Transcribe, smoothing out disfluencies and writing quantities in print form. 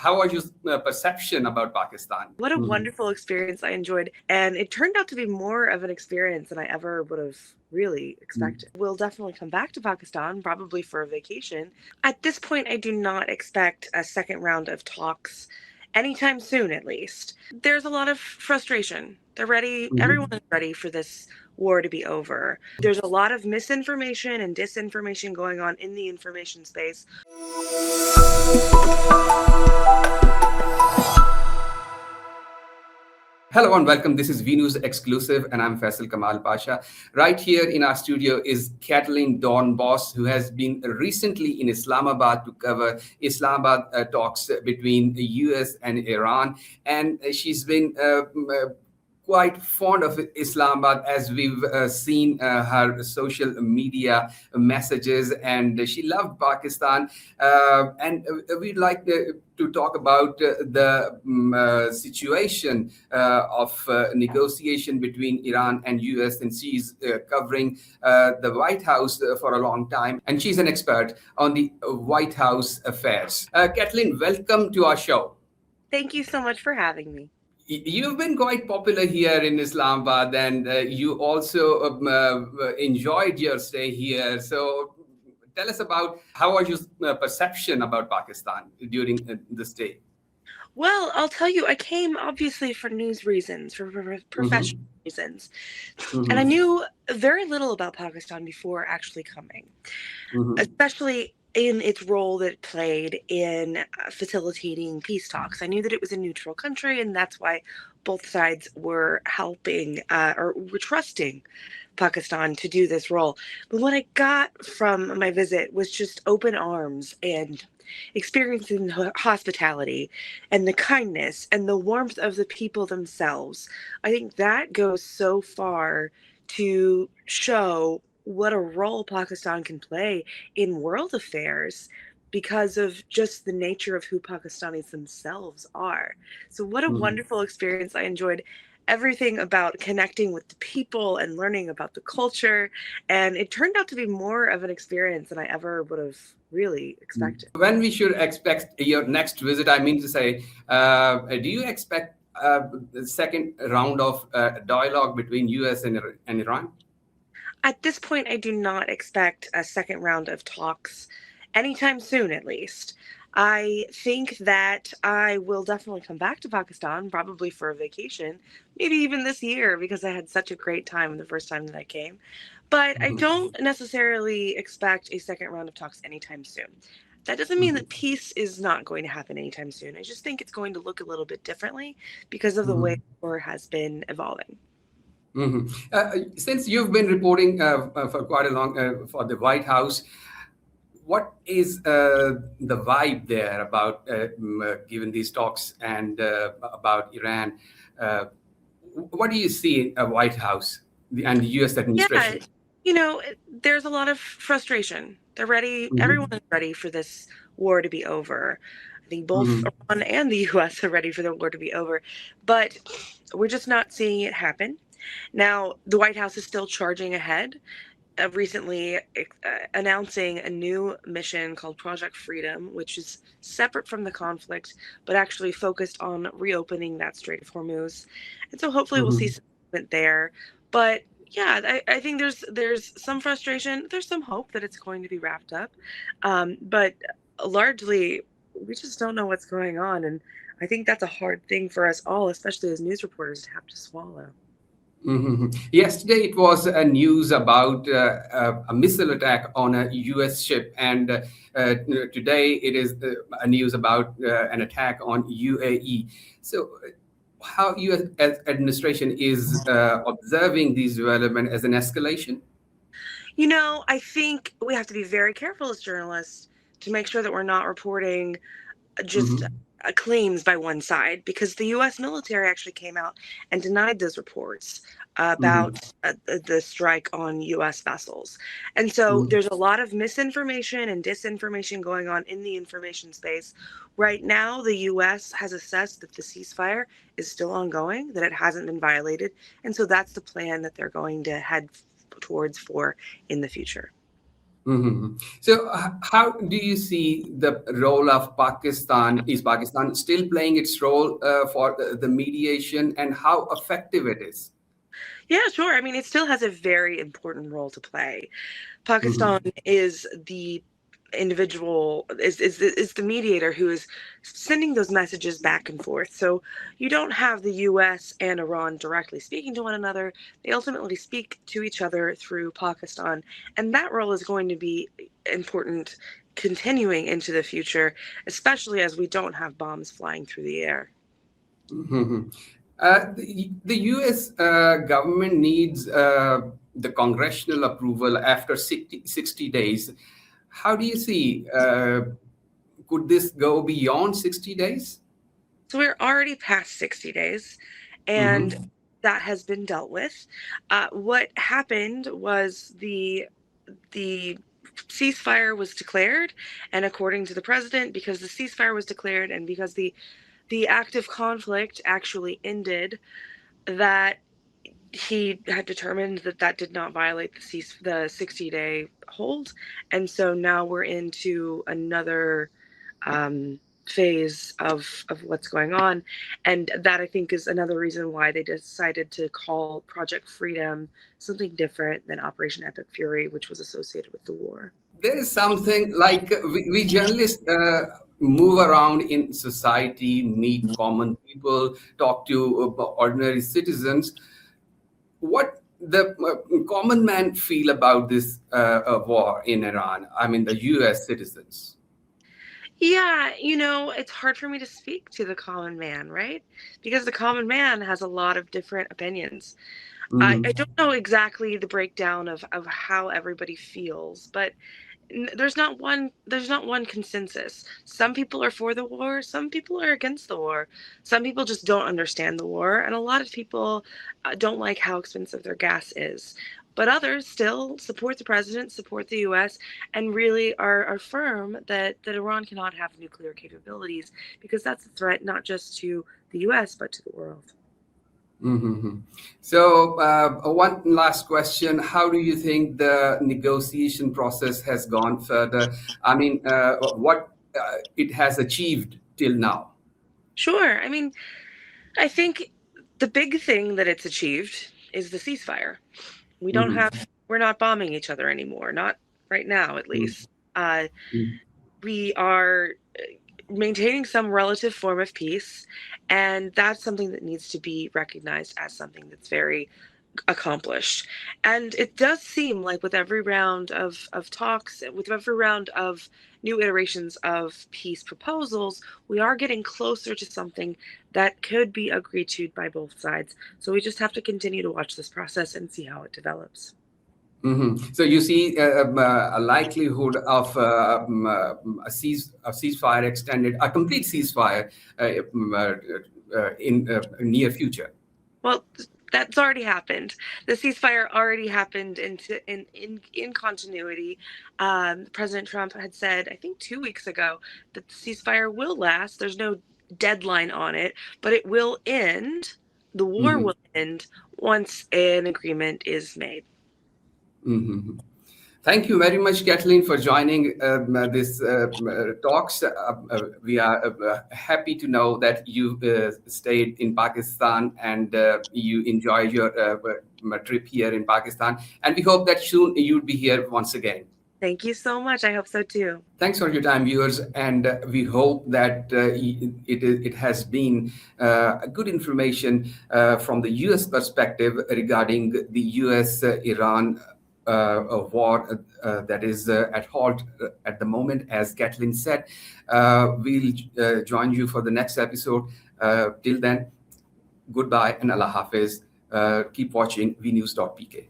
How was your perception about Pakistan? What a wonderful experience I enjoyed. And it turned out to be more of an experience than I ever would have really expected. We'll definitely come back to Pakistan, probably for a vacation. At this point, I do not expect a second round of talks anytime soon, at least. There's a lot of frustration. They're ready, everyone is ready for this war to be over. There's a lot of misinformation and disinformation going on in the information space. Hello and welcome. This is WeNews exclusive, and I'm Faisal Kamal Pasha. Right here in our studio is Kathleen Dawn Boss, who has been recently in Islamabad to cover Islamabad talks between the US and Iran. And she's been quite fond of Islamabad, as we've seen her social media messages, and she loved Pakistan. And we'd like to talk about the situation of negotiation between Iran and US, and she's covering the White House for a long time, and she's an expert on the White House affairs. Kathleen, welcome to our show. Thank you so much for having me. You've been quite popular here in Islamabad, and you also enjoyed your stay here. So tell us about how was your perception about Pakistan during the stay? Well, I'll tell you, I came obviously for news reasons, for professional reasons. And I knew very little about Pakistan before actually coming, especially in its role that it played in facilitating peace talks. I knew that it was a neutral country, and that's why both sides were helping or were trusting Pakistan to do this role. But what I got from my visit was just open arms and experiencing hospitality and the kindness and the warmth of the people themselves. I think that goes so far to show what a role Pakistan can play in world affairs because of just the nature of who Pakistanis themselves are. So what a wonderful experience. I enjoyed everything about connecting with the people and learning about the culture. And it turned out to be more of an experience than I ever would have really expected. When we should expect your next visit, I mean to say, do you expect the second round of dialogue between US and Iran? At this point, I do not expect a second round of talks anytime soon, at least. I think that I will definitely come back to Pakistan, probably for a vacation, maybe even this year, because I had such a great time the first time that I came. But I don't necessarily expect a second round of talks anytime soon. That doesn't mean that peace is not going to happen anytime soon. I just think it's going to look a little bit differently because of the way the war has been evolving. Since you've been reporting for quite a long for the White House, what is the vibe there about given these talks and about Iran? What do you see in White House and the U.S. administration? Yeah, you know, there's a lot of frustration. They're ready. Everyone is ready for this war to be over. I think both Iran and the U.S. are ready for the war to be over, but we're just not seeing it happen. Now, the White House is still charging ahead, recently announcing a new mission called Project Freedom, which is separate from the conflict, but actually focused on reopening that Strait of Hormuz. And so hopefully we'll see some movement there. But yeah, I think there's some frustration. There's some hope that it's going to be wrapped up. But largely, we just don't know what's going on. And I think that's a hard thing for us all, especially as news reporters, to have to swallow. Yesterday, it was news about a missile attack on a U.S. ship, and today it is news about an attack on UAE. So, how U.S. administration is observing these developments as an escalation? You know, I think we have to be very careful as journalists to make sure that we're not reporting just claims by one side, because the U.S. military actually came out and denied those reports about the strike on U.S. vessels. And so there's a lot of misinformation and disinformation going on in the information space. Right now, the U.S. has assessed that the ceasefire is still ongoing, that it hasn't been violated. And so that's the plan that they're going to head towards for in the future. So, how do you see the role of Pakistan? Is Pakistan still playing its role for the mediation, and how effective it is? Yeah, sure. I mean, it still has a very important role to play. Pakistan Mhm. is the individual is the mediator who is sending those messages back and forth. So you don't have the US and Iran directly speaking to one another. They ultimately speak to each other through Pakistan, and that role is going to be important continuing into the future, especially as we don't have bombs flying through the air. Mhm. The US government needs the congressional approval after 60 days. How do you see? Could this go beyond 60 days? So we're already past 60 days, and Hmm. that has been dealt with. What happened was the ceasefire was declared, and according to the president, because the ceasefire was declared and because the active conflict actually ended, that he had determined that that did not violate the 60-day hold, and so now we're into another phase of what's going on, and that I think is another reason why they decided to call Project Freedom something different than Operation Epic Fury, which was associated with the war. There is something like we journalists move around in society, meet common people, talk to ordinary citizens. What the common man feel about this war in Iran? I mean, the U.S. citizens. Yeah, it's hard for me to speak to the common man, right? Because the common man has a lot of different opinions. I Hmm. don't know exactly the breakdown of how everybody feels, but there's not one consensus. Some people are for the war, some people are against the war. Some people just don't understand the war, and a lot of people don't like how expensive their gas is. But others still support the president, support the US, and really are firm that Iran cannot have nuclear capabilities, because that's a threat not just to the US but to the world. Hmm. So, one last question: how do you think the negotiation process has gone further? I mean, what it has achieved till now? Sure. I mean, I think the big thing that it's achieved is the ceasefire. We don't Hmm. have, we're not bombing each other anymore, not right now at least. We are maintaining some relative form of peace, and that's something that needs to be recognized as something that's very accomplished. And it does seem like with every round of talks, with every round of new iterations of peace proposals, we are getting closer to something that could be agreed to by both sides. So we just have to continue to watch this process and see how it develops. So you see a likelihood of a ceasefire extended, a complete ceasefire in near future. Well, that's already happened. The ceasefire already happened in continuity. President Trump had said, I think 2 weeks ago, that the ceasefire will last. There's no deadline on it, but it will end. The war Hmm. will end once an agreement is made. Hmm. Thank you very much, Kathleen, for joining this talks. We are happy to know that you stayed in Pakistan and you enjoyed your trip here in Pakistan. And we hope that soon you'll be here once again. Thank you so much. I hope so too. Thanks for your time, viewers, and we hope that it has been good information from the U.S. perspective regarding the U.S.-Iran war that is at halt at the moment. As Kathleen said, we'll join you for the next episode. Till then, goodbye and Allah Hafiz. Keep watching vnews.pk.